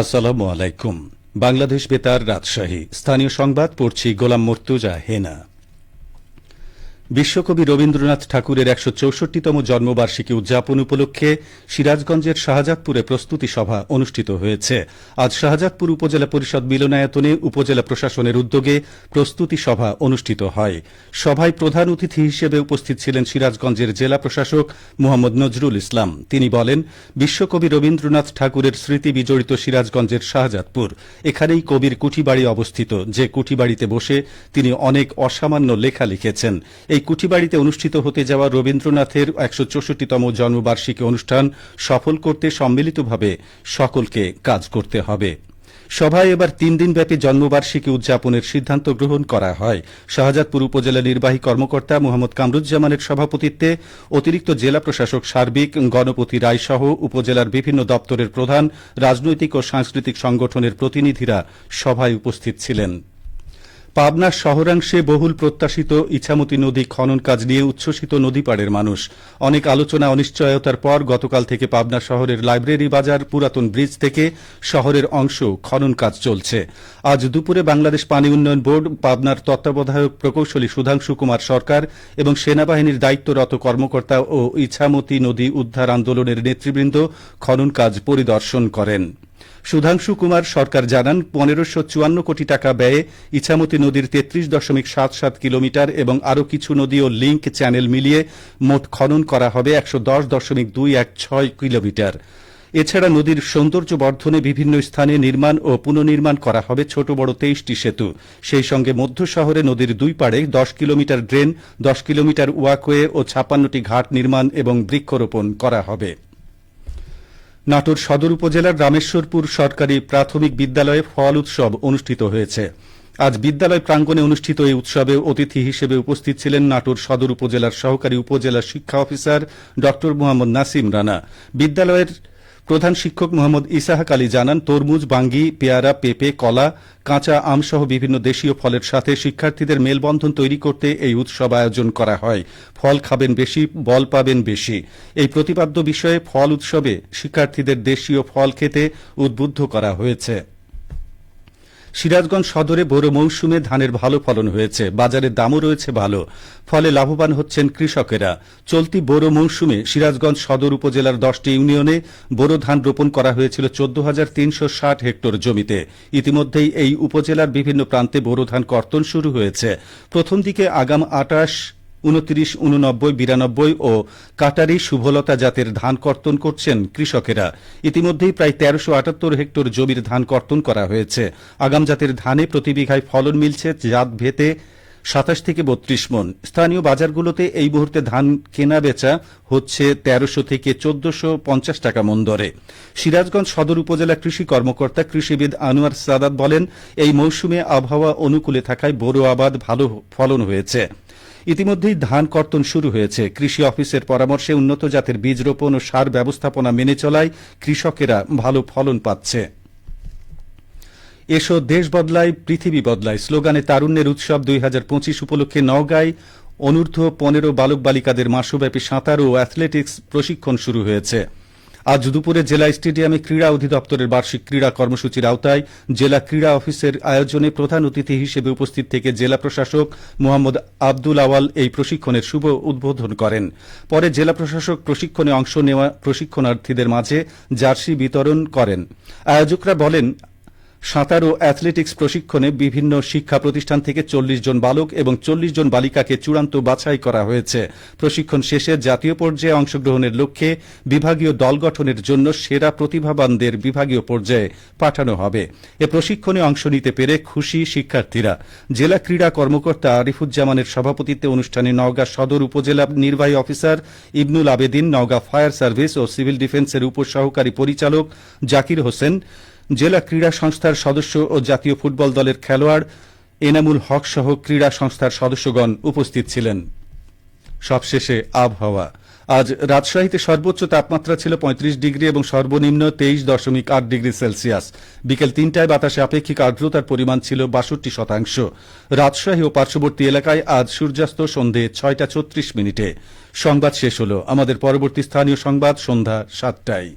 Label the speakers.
Speaker 1: আসসালামু আলাইকুম। বাংলাদেশ বেতার, রাজশাহী। স্থানীয় সংবাদ পড়ছি গোলাম মর্তুজা হেনা। বিশ্বকবি রবীন্দ্রনাথ ঠাকুরের ১৬৪তম জন্মবার্ষিকী উদযাপন উপলক্ষে সিরাজগঞ্জের শাহজাদপুরে প্রস্তুতি সভা অনুষ্ঠিত হয়েছে। আজ শাহজাদপুর উপজেলা পরিষদ মিলনায়তনে উপজেলা প্রশাসনের উদ্যোগে প্রস্তুতি সভা অনুষ্ঠিত হয়। সভায় প্রধান অতিথি হিসেবে উপস্থিত ছিলেন সিরাজগঞ্জের জেলা প্রশাসক মোহাম্মদ নজরুল ইসলাম। তিনি বলেন, বিশ্বকবি রবীন্দ্রনাথ ঠাকুরের স্মৃতি বিজড়িত সিরাজগঞ্জের শাহজাদপুর, এখানেই কবির কুঠিবাড়ি অবস্থিত, যে কুঠিবাড়িতে বসে তিনি অনেক অসামান্য লেখা লিখেছেন। এই কুঠিবাড়িতে অনুষ্ঠিত হতে যাওয়া রবীন্দ্রনাথের ১৬৪তম জন্মবার্ষিকী অনুষ্ঠান সফল করতে সম্মিলিতভাবে সকলকে কাজ করতে হবে। সভায় এবার ৩ দিনব্যাপী জন্মবার্ষিকী উদযাপনের সিদ্ধান্ত গ্রহণ করা হয়। শাহজাদপুর উপজেলা নির্বাহী কর্মকর্তা মোহাম্মদ কামরুজ্জামানের সভাপতিত্বে অতিরিক্ত জেলা প্রশাসক সার্বিক, গণপতি রায় সহ উপজেলার বিভিন্ন দপ্তরের প্রধান, রাজনৈতিক ও সাংস্কৃতিক সংগঠনের প্রতিনিধিরা সভায় উপস্থিত ছিলেন। পাবনার শহরাংশে বহুল প্রত্যাশিত ইছামতি নদী খনন কাজ নিয়ে উচ্ছ্বসিত নদীপাড়ের মানুষ। অনেক আলোচনা অনিশ্চয়তার পর গতকাল থেকে পাবনা শহরের লাইব্রেরি বাজার পুরাতন ব্রিজ থেকে শহরের অংশ খনন কাজ চলছে। আজ দুপুরে বাংলাদেশ পানি উন্নয়ন বোর্ড, পাবনার তত্ত্বাবধায়ক প্রকৌশলী সুধাংশু কুমার সরকার এবং সেনাবাহিনীর দায়িত্বরত কর্মকর্তা ও ইছামতি নদী উদ্ধার আন্দোলনের নেতৃবৃন্দ খনন কাজ পরিদর্শন করেন। সুধাংশু কুমার সরকার জানান, ১৫৫৪ কোটি টাকা ব্যয়ে ইছামতি নদীর ৩৩.৭৭ কিলোমিটার এবং আরও কিছু নদী ও লিঙ্ক চ্যানেল মিলিয়ে মোট খনন করা হবে ১১০.২১৬ কিলোমিটার। এছাড়া নদীর সৌন্দর্য বর্ধনে বিভিন্ন স্থানে নির্মাণ ও পুনর্নির্মাণ করা হবে ছোট বড় ২৩টি সেতু। সেই সঙ্গে মধ্য শহরে নদীর দুই পাড়ে ১০ কিলোমিটার ড্রেন, ১০ কিলোমিটার ওয়াকওয়ে ও ৫৬টি ঘাট নির্মাণ এবং বৃক্ষরোপণ করা হবে। নাটোর সদর উপজেলার রামেশ্বরপুর সরকারি প্রাথমিক বিদ্যালয়ে ফল উৎসব অনুষ্ঠিত হয়েছে। আজ বিদ্যালয় প্রাঙ্গণে অনুষ্ঠিত এই উৎসবে অতিথি হিসেবে উপস্থিত ছিলেন নাটোর সদর উপজেলার সহকারী উপজেলা শিক্ষা অফিসার ড মোহাম্মদ নাসিম রানা। বিদ্যালয়ের প্রধান শিক্ষক মোহাম্মদ ইসাহাক আলী জানান, তরমুজ, বাঙ্গি, পেয়ারা, পেঁপে, কলা, কাঁচা আম সহ বিভিন্ন দেশীয় ফলের সাথে শিক্ষার্থীদের মেলবন্ধন তৈরি করতে এই উৎসব আয়োজন করা হয়। ফল খাবেন বেশি, বল পাবেন বেশি, এই প্রতিপাদ্য বিষয়ে ফল উৎসবে শিক্ষার্থীদের দেশীয় ফল খেতে উদ্বুদ্ধ করা হয়েছে। সিরাজগঞ্জ সদরে বোরো মৌসুমে ধানের ভালো ফলন হয়েছে, বাজারে দামও রয়েছে ভালো, ফলে লাভবান হচ্ছেন কৃষকেরা। চলতি বোরো মৌসুমে সিরাজগঞ্জ সদর উপজেলার 10টি ইউনিয়নে বোরো ধান রোপণ করা হয়েছিল ১৪,৩৬০ হেক্টর জমিতে। ইতিমধ্যেই এই উপজেলার বিভিন্ন প্রান্তে বোরো ধান কর্তন শুরু হয়েছে। প্রথম দিকে আগাম ২৮, ২৯, ৮৯, ৯২ ও কাটারি, শুভলতা জাতের ধান কর্তন করছেন কৃষকেরা। ইতিমধ্যেই প্রায় ১৩৭৮ হেক্টর জমির ধান কর্তন করা হয়েছে। আগাম জাতের ধানে প্রতি বিঘায় ফলন মিলছে জাত ভেদে ২৭ থেকে ৩২ মণ। স্থানীয় বাজারগুলোতে এই মুহূর্তে ধান কেনা বেচা হচ্ছে ১৩০০ থেকে ১৪৫০ টাকা মণ দরে। সিরাজগঞ্জ সদর উপজেলা কৃষি কর্মকর্তা কৃষিবিদ আনোয়ার সাদাত বলেন, এই মৌসুমে আবহাওয়া অনুকূলে থাকায় বোরো আবাদ ভালো ফলন হয়েছে। ইতিমধ্যেই ধান কর্তন শুরু হয়েছে। কৃষি অফিসের পরামর্শে উন্নত জাতের বীজ রোপণ ও সার ব্যবস্থাপনা মেনে চলায় কৃষকেরা ভালো ফলন পাচ্ছে। এসো দেশ বদলায়, পৃথিবী বদলায় স্লোগানে তারুণ্যের উৎসব ২০২৫ উপলক্ষে নওগাঁয় অনূর্ধ্ব ১৫ বালক বালিকাদের মাসব্যাপী সাঁতার ও অ্যাথলেটিক্স প্রশিক্ষণ শুরু হয়েছে। আজ দুপুরে জেলা স্টেডিয়ামে ক্রীড়া অধিদপ্তরের বার্ষিক ক্রীড়া কর্মসূচির আওতায় জেলা ক্রীড়া অফিসের আয়োজনে প্রধান অতিথি হিসেবে উপস্থিত থেকে জেলা প্রশাসক মোহাম্মদ আব্দুল আওয়াল এই প্রশিক্ষণের শুভ উদ্বোধন করেন। পরে জেলা প্রশাসক প্রশিক্ষণে অংশ নেওয়া প্রশিক্ষণার্থীদের মাঝে জার্সি বিতরণ করেন। আয়োজকরা বলেন, সাঁতার ও অ্যাথলেটিক্স প্রশিক্ষণে বিভিন্ন শিক্ষা প্রতিষ্ঠান থেকে ৪০ জন বালক এবং ৪০ জন বালিকাকে চূড়ান্ত বাছাই করা হয়েছে। প্রশিক্ষণ শেষে জাতীয় পর্যায়ে অংশগ্রহণের লক্ষ্যে বিভাগীয় দল গঠনের জন্য সেরা প্রতিভাবানদের বিভাগীয় পর্যায়ে পাঠানো হবে। এ প্রশিক্ষণে অংশ নিতে পেরে খুশি শিক্ষার্থীরা। জেলা ক্রীড়া কর্মকর্তা আরিফুজ্জামানের সভাপতিত্বে অনুষ্ঠানে নওগাঁ সদর উপজেলা নির্বাহী অফিসার ইবনুল আবেদিন, নওগাঁ ফায়ার সার্ভিস ও সিভিল ডিফেন্সের উপসহকারী পরিচালক জাকির হোসেন, জেলা ক্রীড়া সংস্থার সদস্য ও জাতীয় ফুটবল দলের খেলোয়াড় এনামুল হক সহ ক্রীড়া সংস্থার সদস্যগণ উপস্থিত ছিলেন। সবশেষে আবহাওয়া। আজ রাজশাহীতে সর্বোচ্চ তাপমাত্রা ছিল ৩৫ ডিগ্রি এবং সর্বনিম্ন ২৩.৮ ডিগ্রি সেলসিয়াস। বিকেল ৩টায় বাতাসে আপেক্ষিক আর্দ্রতার পরিমাণ ছিল ৬২%। রাজশাহী ও পার্শ্ববর্তী এলাকায় আজ সূর্যাস্ত সন্ধে ৬টা ৩৬ মিনিটে। সংবাদ শেষ হল। আমাদের পরবর্তী স্থানীয় সংবাদ সন্ধ্যা ৭টায়।